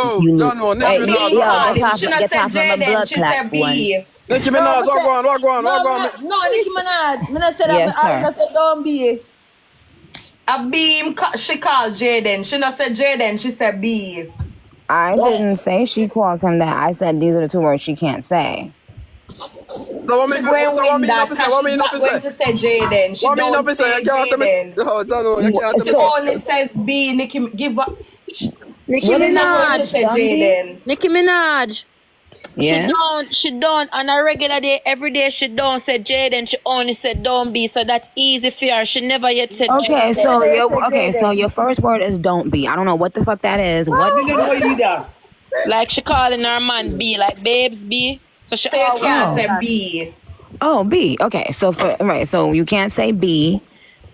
Oh, You John, no, Nicki Minaj, She not said Jaden, she said B. Nicki Minaj, what go on? No, Nicki Minaj. Me not said Yes, that. I sir. said don't be. A B, she called Jaden. She not said Jaden, she said B. I didn't say she calls him that. I said these are the two words she can't say. So what mean Going up with that, to say? What she's mean up not to going say? to say Jaden. She What mean up don't to say? say You can't tell me. Jaden. Oh, John, no, you can't tell She me. only says B. Nicki, give up. Nicki She's not going to Minaj. say Jaden. Nicki Minaj. Yes. She don't on a regular day, every day she don't say Jaden, she only said don't be, so that's easy for her. She never yet said Okay, Jaden. so your first word is don't be. I don't know what the fuck that is. What? Like she calling her man B, like babes B. So she So you always can't say say B. Oh, B. Okay, so so you can't say B,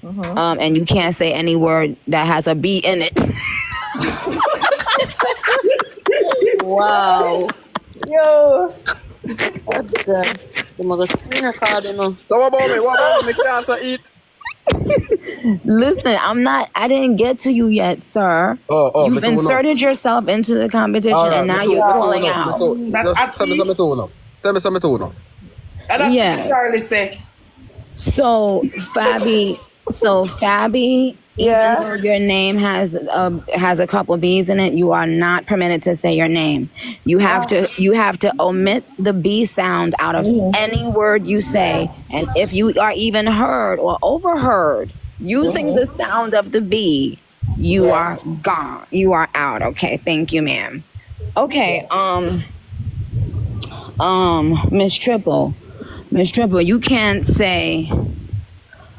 and you can't say any word that has a B in it. wow. Yo. What's that? I'm gonna screen record, you know. So what about me? What about me? Me can't say eat. Listen, I didn't get to you yet, sir. Oh, You've inserted yourself into the competition, and now you're calling out. Tell me something to know. Tell me something to know. And that's Yeah. what Charlie say. So Fabi, Yeah. even though your name has a couple B's in it, you are not permitted to say your name. You have to omit the B sound out of any word you say, and if you are even heard or overheard using the sound of the B, you are gone. You are out. Okay, thank you, ma'am. Okay, Miss Triple, you can't say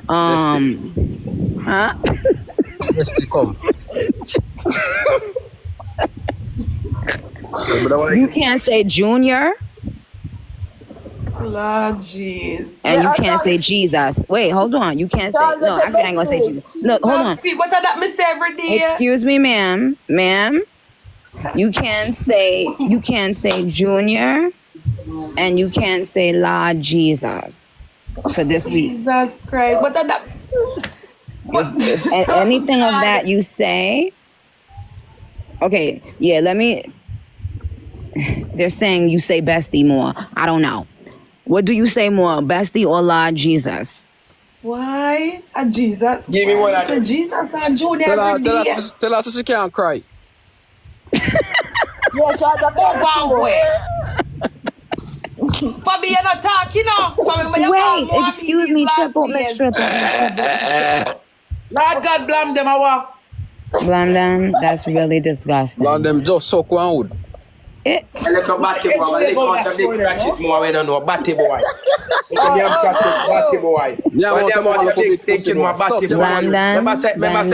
huh? Misty, come. You can't say junior, Lord jeez. and you can't say Jesus. Wait, hold on. You can't say no. Actually, I ain't gonna say Jesus. No, hold on. What are that me say every day? Excuse me, ma'am. You can't say junior, and you can't say Lord Jesus for this week. Jesus Christ. What are that? If anything of that you say, okay, yeah, they're saying you say bestie more. I don't know. What do you say more, bestie or Lord Jesus? Why? A Jesus. Give me one of them. Jesus and Junior every day. Tell her so she can't cry. Yeah, she has a Fabi, you're not talking now. Wait, excuse me, Miss Triple. Lord God blame them, I walk. Blame them? That's really disgusting. Blame them just suck one wood. A little batty boy, they can't have the scratches more, we don't know. Batty boy. You can have scratches, batty boy. Yeah, but they want to be thinking more batty boy. Remember say, that's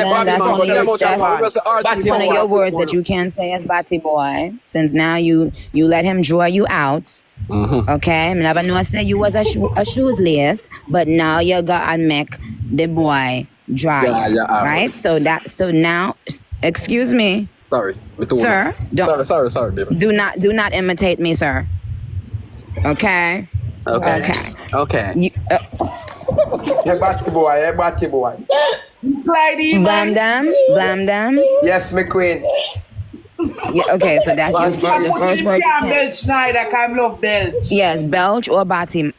one of your words that you can't say as batty boy, since now you let him draw you out. Okay, I never know I said you was a shoeless, but now you gotta make the boy dry. Right? So now, excuse me. Sorry, sir. Sorry, baby. Do not imitate me, sir. Okay. Okay. Hey, batty boy. Clyde, Blame them. Yes, my queen. Yeah, okay, so that's the first word. Belch neither, can love belch. Yes, belch or batty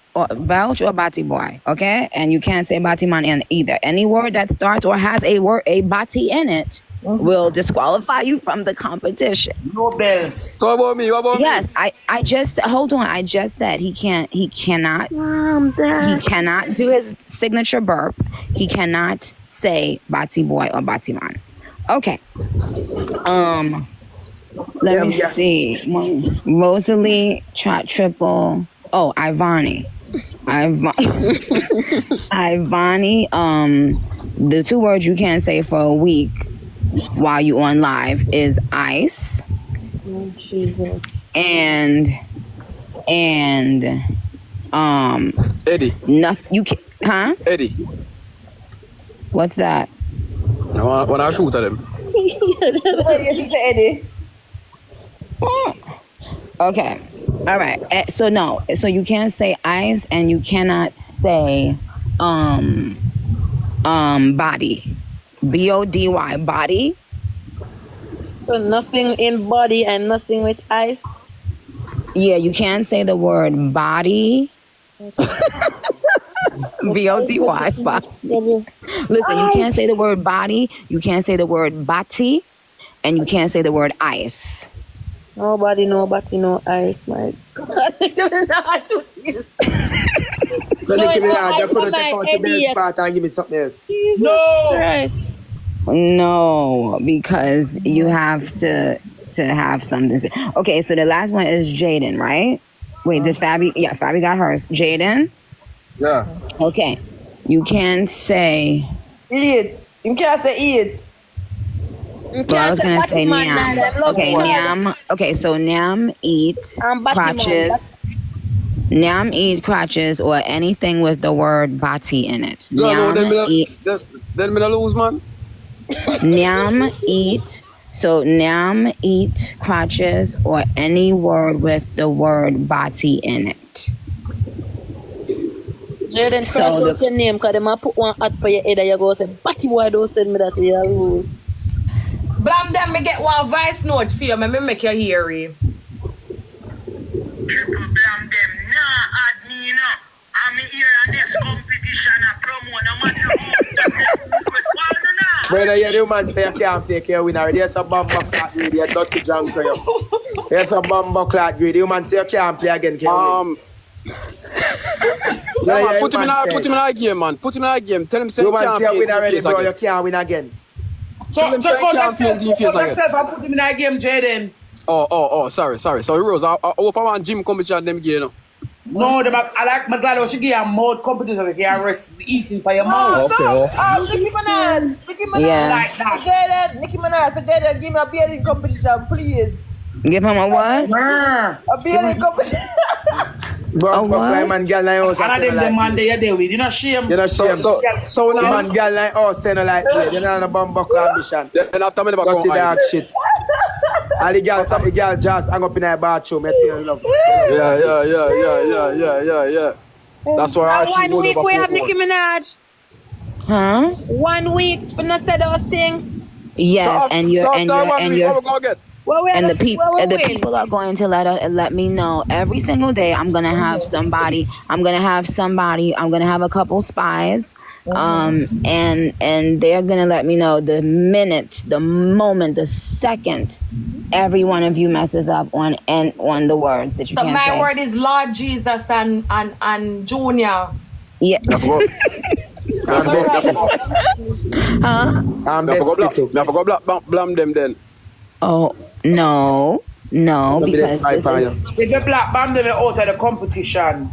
boy, okay? And you can't say batty man in either. Any word that starts or has a batty in it will disqualify you from the competition. No belch. So what about me? Yes, I just hold on. I just said he cannot do his signature burp. He cannot say batty boy or batty man. Okay. Let me see. Rosalie, Triple. Oh, Ivani. Ivani. The two words you can't say for a week while you on live is ice. Oh, Jesus. And Eddie. Nothing. You can, huh? Eddie. What's that? When I shoot at him. She said Eddie. Okay. All right. So no. So you can't say ice, and you cannot say body. BODY. Body. So nothing in body and nothing with ice. Yeah, you can't say the word body. B-O-T-Y. Listen, you can't say the word body, you can't say the word bati, and you can't say the word ice. Nobody, no ice, my God. I don't know how to use. So Nicki No, Minaj, you couldn't I take out the idiot. belt part and give me something else. No. Christ. No, because you have to have something. Okay, so the last one is Jaden, right? Wait, did Fabi? Yeah, Fabi got hers. Jaden? Yeah. Okay. You can say... Eat. You can't say eat. Well, I was going to say Nyam. Okay, Nyam. Okay, so Nyam, eat, crotches. Nyam, eat, crotches, or anything with the word bati in it. Girl, no, Nyam, eat. Then me lose, man. Nyam, eat. So Nyam, eat, crotches, or any word with the word bati in it. Jaden, So so your name, because they might put one hat for your head and you go say, Batty boy, don't send me that to your lose. Blam them, me get one voice note for you. Me make you hear it. Triple blam them, nah, add me, you know. I'm here at next competition and promo, no matter how. Request, why now? Brother, yeah, the man say you can't play care winner. There's a bomb clock greedy, you dirty junk for you. There's a bomb clock greedy. The man say you can't play again, Kevin. Yeah, man, put him in a game, man. Put him in a game. Tell him say You you man can't say you play win already, defense bro. again. You can't win again. So Tell him say you call can't play defense again. yourself and put him in that game, Jaden. Oh, sorry. So Rose, I hope I want gym competition them game, you know. No, I like my glad she give a mouth competition that you can rest eating for your mouth. Okay, Oh, Nicki Minaj. Nicki Minaj. Yeah. Like that. For Jaden, Nicki Minaj. For Jaden, give me a bearding competition, please. Give him a what? Brr. A bearding competition. Bro, what? like man, girl like us. And I them the man they are there with. You know shame. You know shame. So The now, man, girl like us, say no like you. You know the bomb buckle ambition. then after me never Dirty come dog hide. shit. And the girl just hang up in her bathroom. You feel love. Yeah. That's why I And 1 week we have Nicki Minaj. Huh? 1 week, we not say those things. Yes, and you're what we gonna get? Well, and the people are going to let me know every single day. I'm gonna have somebody. I'm gonna have a couple spies, and they're gonna let me know the minute, the moment, the second every one of you messes up on the words that you So can't my say. word is Lord Jesus and Junior. Yeah. I forgot. I'm I best too. forgot blam them then. Oh no, because this is If you black bam them out of the competition.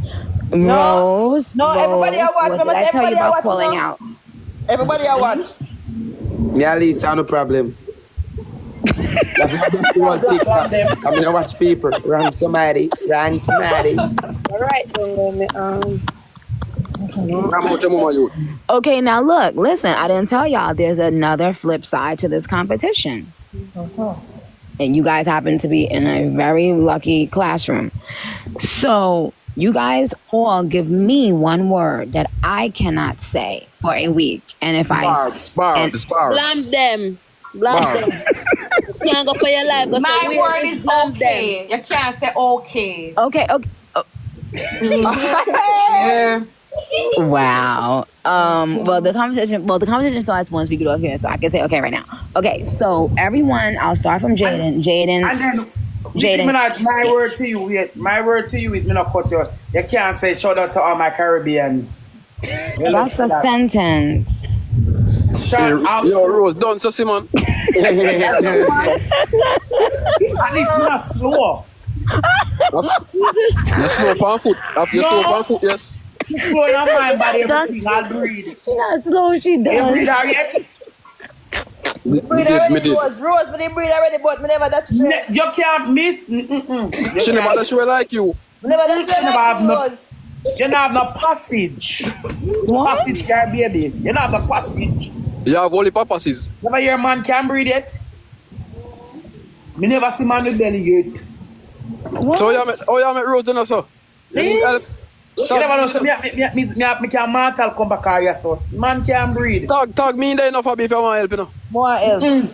Rose. No, everybody Rose, I watch. what did I tell you Everybody I about watch pulling now. out? Everybody I watch. Me at least no problem. That's one thing. I mean, I watch people. Wrong somebody. All right, don't let me, I'm out your mama, you. Okay, now look, listen, I didn't tell y'all there's another flip side to this competition. And you guys happen to be in a very lucky classroom. So you guys all give me one word that I cannot say for a week. And if Barbs. blam them. Blam them. You can't go for your life. Go My say, word is blam okay. You can't say okay. Okay. Yeah. Wow. Well, the competition starts once we get off here, so I can say okay right now. Okay, so everyone, I'll start from Jaden. And then Nicki Minaj, my word to you is me not cut you. You can't say shout out to all my Caribbeans. That's a sentence. Shout out. Yo, Rose, done so, Simon. At least me not slow. You slow on foot. You slow on foot, yes. Slow your mind, body, everything. I'll breathe. She's not slow, she You does. breathe already? Breed already, Rose, but they breed already, but me never touch it. You can't miss. She never does she like you. Me never touch She never have it, no. Rose. You don't have no passage. Passage can baby. You don't have no passage. You have only purposes. Never hear a man can breathe yet. Me never see man with belly yet. So you met Rose done so. You need help. You never know, so me can mortal come back here, so man can breathe. Tag me in there enough for me if you want help, you know. More help. Me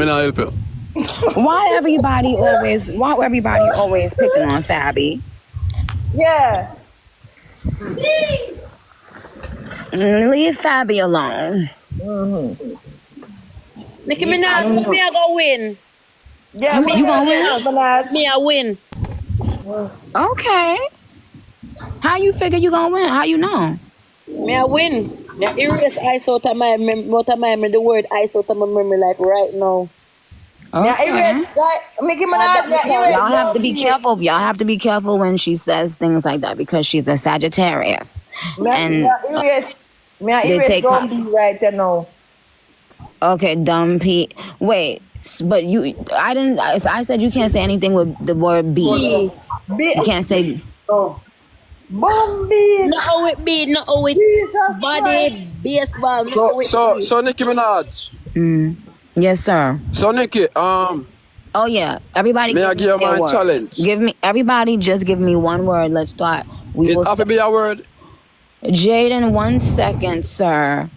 not help you. Why everybody always picking on Fabby? Yeah. Leave Fabby alone. Nicki Minaj, me I go win. Yeah, You gonna win? Minaj. Me I win. Okay. How you figure you gonna win? How you know? Me I win. Me I erase ice out of my memory, the word ice out of my memory like right now. Yeah, Okay. Nicki Minaj. Y'all have to be careful. Y'all have to be careful when she says things like that because she's a Sagittarius. And they take gonna be right there now. okay, dumb Pete. Wait, but I didn't. I said you can't say anything with the word B. You can't say. Bombi. Not how it be, not how it Jesus body, Christ. baseball, not how it be. So Nicki Minaj. Yes, sir. So Nicki, Oh yeah, everybody. may I give you their my word. challenge? Everybody just give me one word. Let's start. It have to be a word. Jaden, 1 second, sir.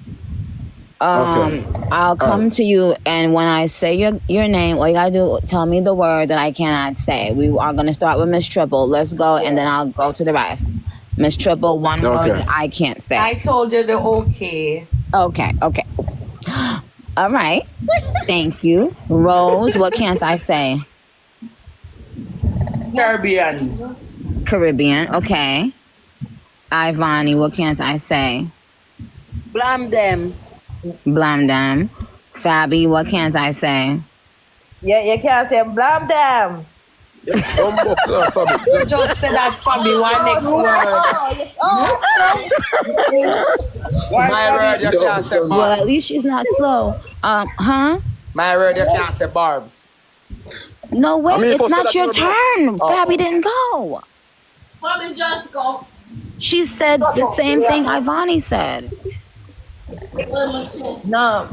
Okay. I'll come to you, and when I say your name, all you gotta do, tell me the word that I cannot say. We are gonna start with Miss Triple. Let's go, and then I'll go to the rest. Miss Triple, one word that I can't say. I told you the okay. Okay. All right. Thank you. Rose, what can't I say? Caribbean. Okay. Ivani, what can't I say? Blam them. Fabby, what can't I say? Yeah, you can't say blam them. Just say that for me one next word. My word, you can't say Well, barbs. at least she's not slow. Huh? My word, you can't say barbs. No, wait, I mean, it's for not say your that you turn. Fabby didn't go. Mommy, just go. She said the same thing Ivani said. No.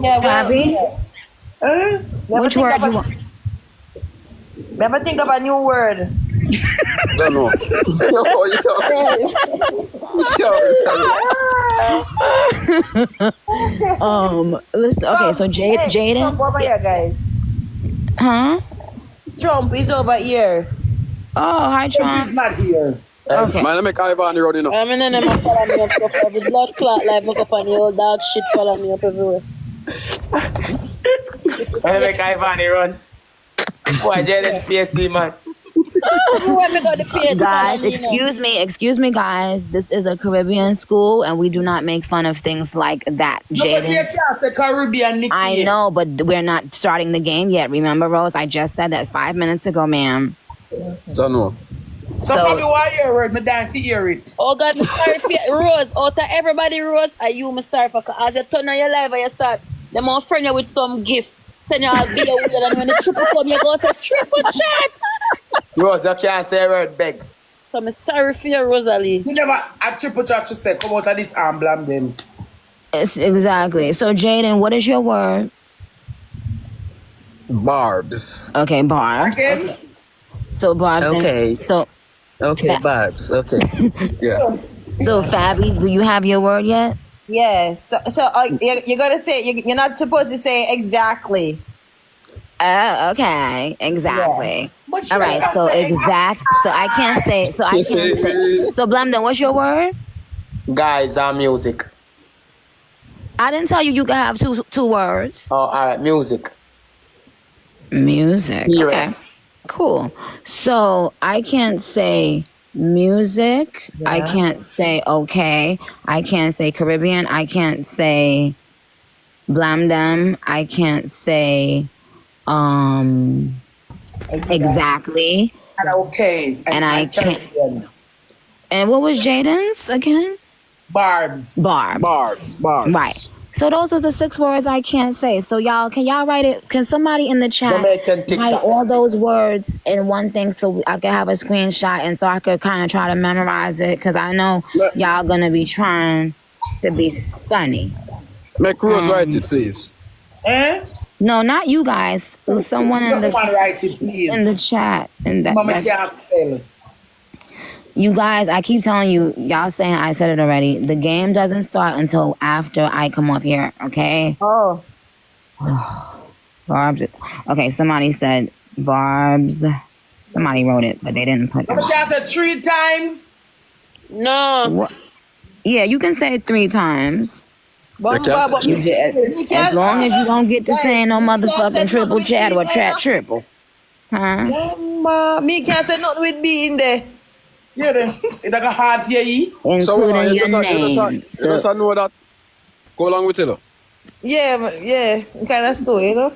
Yeah, Fabby, which word you want? Never think of a new word. Don't know. Listen. Okay, so Jaden. Trump over here, guys. Huh? Trump is over here. Oh, hi, Trump. He's not here. Okay. Man, I make Ivan the road, you know. I mean, I follow me up stuff every blood clot like look up on the old dog shit follow me up everywhere. When I make Ivani run. Boy, Jaden PSC, man. Everywhere me go the page. Guys, excuse me, guys. This is a Caribbean school, and we do not make fun of things like that. No, but you Jaden, can't say Caribbean, Nicki. I know, but we're not starting the game yet. Remember, Rose? I just said that 5 minutes ago, ma'am. Don't know. So Fabby, why you heard me dance to hear it? Oh God, me sorry for you. Rose, out of everybody, Rose, are you me sorry for? As you turn on your life and you start, them all friend you with some gift. Send you all be a weird, and when the triple come, you go say triple shot. Rose, you can't say a word, beg. So I'm sorry for you, Rosalie. You never a triple chat to say, come out of this and blame them. It's exactly. So, Jaden, what is your word? Barbs. Okay, barbs. Again? So, barbs. Okay. So, Okay, Barbs. Okay. Yeah. so Fabby, do you have your word yet? Yes. So you're gonna say you're not supposed to say exactly. Okay, exactly. All right, so exact. So I can't say. So I can't say. So Blamden, what's your word? Guys, music. I didn't tell you you could have two words. Oh, all right, music. Music. Yeah. Okay. Cool. So I can't say music. Yeah. I can't say okay. I can't say Caribbean. I can't say Blamdem. I can't say exactly. And okay. And I can't. Caribbean. And what was Jaden's again? Barbs. Barbs. Right. So those are the 6 words I can't say. So can y'all write it? Can somebody in the chat Jamaican TikTok. write all those words in one thing so I could have a screenshot and so I could kind of try to memorize it? Because I know y'all going to be trying to be funny. Make Rose write it, please. Eh? No, not you guys. Someone in the write it, please. in the chat. Mama can't spell. You guys, I keep telling you, y'all saying I said it already. The game doesn't start until after I come off here, okay? Oh. Barb's. Okay, somebody said Barb's. Somebody wrote it, but they didn't put it. She said 3 times. No. What? Yeah, you can say it 3 times. But As long as you don't get to saying no motherfucking triple chat or chat triple. Huh? Me can't say nothing with B in there. Yeah, it's like a hard for you. Including your name. You just know that. Go along with it, though. Yeah, kind of so, you know.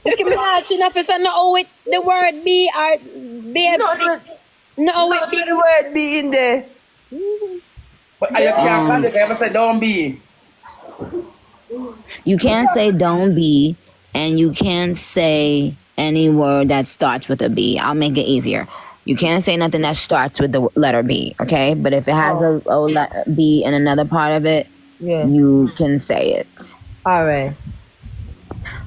Nicki Minaj, enough is not with the word B or B. No, with the word B in there. But you can't ever say don't be. You can't say don't be, and you can't say any word that starts with a B. I'll make it easier. You can't say nothing that starts with the letter B, okay? But if it has a B in another part of it, you can say it. All right.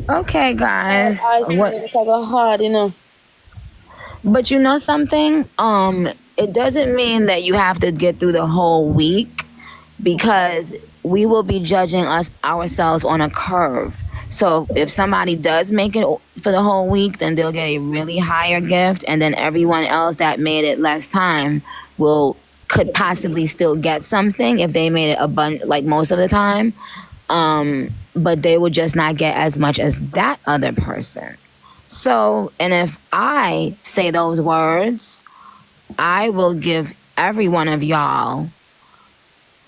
Okay, guys. It's like a hard, you know. But you know something? It doesn't mean that you have to get through the whole week, because we will be judging ourselves on a curve. So if somebody does make it for the whole week, then they'll get a really higher gift, and then everyone else that made it less time could possibly still get something if they made it like most of the time. But they would just not get as much as that other person. So, and if I say those words, I will give every one of y'all,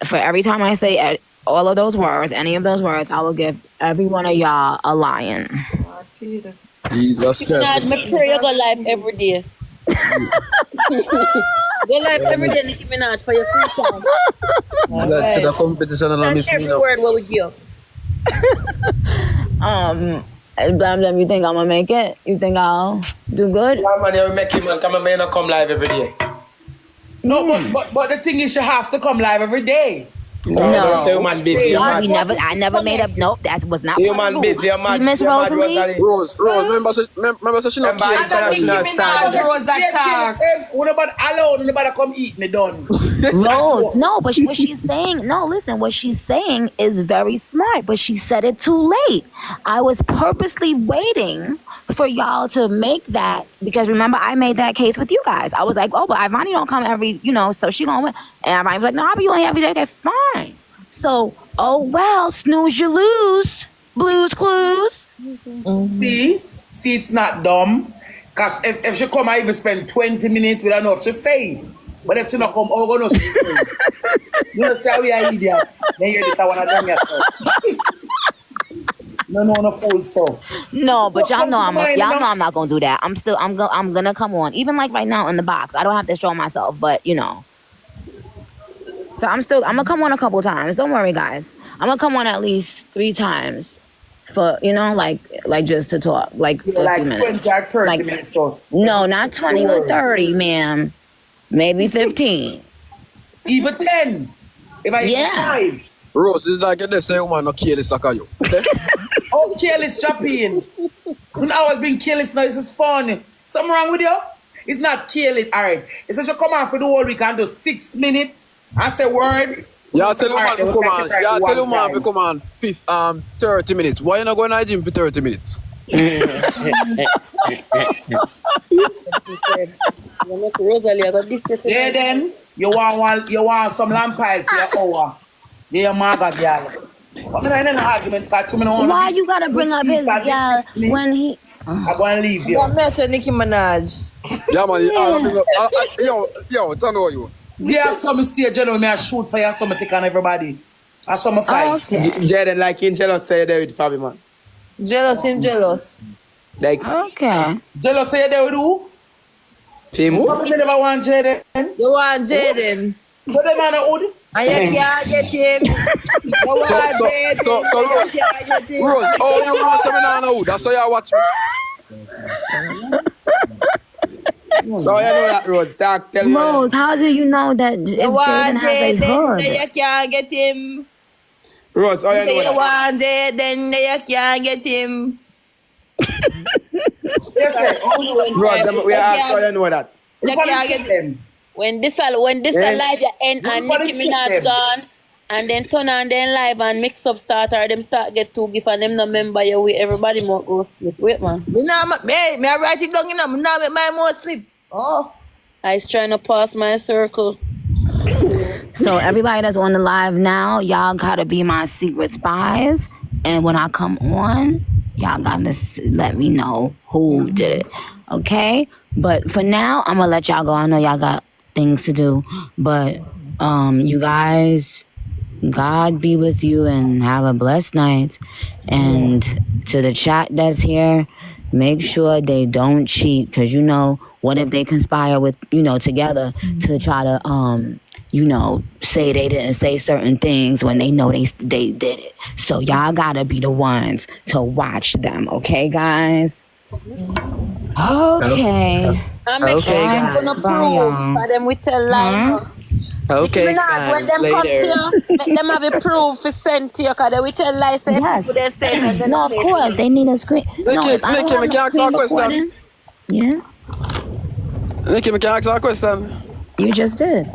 for every time I say all of those words, any of those words, I will give every one of y'all a lion. Jesus Christ. I pray you go live every day. Go live every day, Nicki Minaj, for your free time. Let's see the competition and I miss me Every enough. word what we give. Blam Blam, you think I'm gonna make it? You think I'll do good? Yeah, man, you make it, man. Come on, man, you come live every day. No, but the thing is, you have to come live every day. No, say man busy. I never made up. Nope, that was not. You man busy. You man. Miss Rosalie. Rose, remember she not Nicki Minaj Rose that talk. What about alone? What about come eat me done? Rose, no, but what she's saying, no, listen, what she's saying is very smart, but she said it too late. I was purposely waiting for y'all to make that, because remember, I made that case with you guys. I was like, oh, but Ivani don't come every, so she gonna win. And Ivani was like, no, I'll be on every day. Okay, fine. So, oh well, snooze you lose. Blues Clues. Mm-hmm. See, it's not dumb. Because if she come, I even spend 20 minutes without know if she say. But if she not come, oh, no, she say. You know, say we are idiot. Then you this, I want to do yourself. No fool, so. No, but y'all know I'm not gonna do that. I'm gonna come on. Even like right now in the box. I don't have to show myself, but So I'm gonna come on a couple times. Don't worry, guys. I'm gonna come on at least 3 times for like just to talk, like 50 minutes. 20 or 30 minutes. So. No, not 20 or 30, ma'am. Maybe 15. Even 10. If I even 5. Rose, it's like you say woman not careless like you. Oh, careless chopping. When I was being careless now, this is fun. Something wrong with you? It's not careless. All right. It's just you come on for the whole week and do 6 minutes and say words. Yeah, tell you man to come on. Yeah, tell you man to come on 30 minutes. Why you not going to the gym for 30 minutes? Yeah, then you want some lampies for your hour. Yeah, maga girl. Why you gotta bring up his girl when he? I'm gonna leave you. Don't mess with Nicki Minaj. Yeah, man. Yo, tell me what you. Yeah, some stage, me I shoot for you, some take on everybody. I saw my fight. Okay. Jaden, like in jealous, say there with Fabi, man. Jealous. Like, okay. Jealous, say there with who? Tim? What do you never want Jaden? You want Jaden? But the man are old. And you can't get him. You want Jaden. So You can't get him. Rose, oh, you want seminar now? That's why you watch me. So you know that, Rose. Tell me. Rose, how do you know that if You want Jaden has a hood? Jaden, you can't get him. Rose, oh, you know You that. want Jaden, you can't get him. Yes, sir. Rose, we ask how you know that. You can't get him. When this Elijah end and Nicki Minaj gone, And then turn on then live and mix up start or them start get too gift and them no member your way. Everybody must go sleep. Wait, man. Me I write it down, you know. Me now make my mouth sleep. Oh. I was trying to pass my circle. So everybody that's on the live now, y'all gotta be my secret spies. And when I come on, y'all gotta let me know who did it. Okay? But for now, I'm gonna let y'all go. I know y'all got things to do. But you guys, God be with you and have a blessed night. And to the chat that's here, make sure they don't cheat, because you know, what if they conspire with, you know, together to try to you know, say they didn't say certain things when they know they did it. So y'all gotta be the ones to watch them, okay, guys? Okay. I make sure Okay, I'm guys. gonna prove for them we tell lies. Okay, Nicki Minaj, when guys. them come to Later. you, make them have a proof for send to you, because they will tell lies, say Yes. people they say and then No, of say course, they need a screen. No, if I don't Nikki, have me no can ask her screen a question. recording, yeah, Nikki, me can ask her a question. you just did.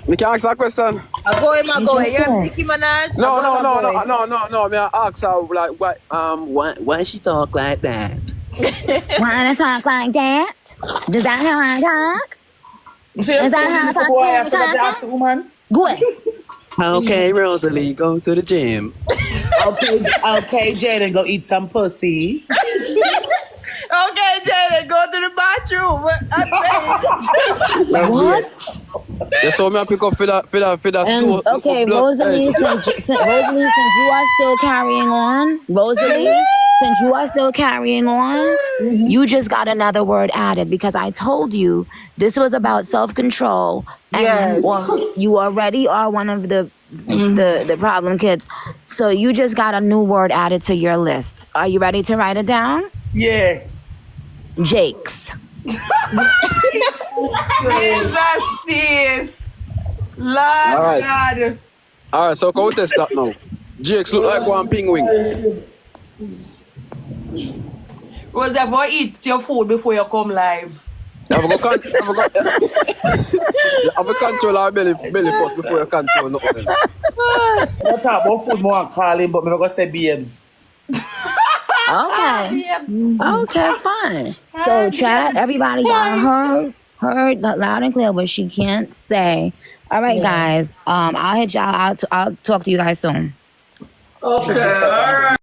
Me can ask her a question. I go him, I You go. just Yeah, did. Nicki Minaj. No. Me I ask her like Why she talk like that? Wanna talk like that? Is that how I talk? You see, Is that food how I in the talk boy, when I we said that ask the talking? woman. Go ahead. Okay, Rosalie, go to the gym. Okay, Jaden, go eat some pussy. Okay, Jaden, go to the bathroom. I What? you saw me I pick up for that And slow okay, blood. Rosalie, since you are still carrying on, since you are still carrying on, you just got another word added, because I told you this was about self-control, and Yes. you already are one of the problem kids. So you just got a new word added to your list. Are you ready to write it down? Yeah. Jakes. Jesus, peace. Lord Alright. God. Alright, so go test that now. Jakes look like one penguin. Rose, ever eat your food before you come live? Have a control our belly first before you control nothing else. I talk about food more and call him, but I'm going to say BMs. Okay. Yeah. Okay, fine. So chat, everybody got heard loud and clear what she can't say. All right, guys. I'll hit y'all. I'll talk to you guys soon. Okay, all right.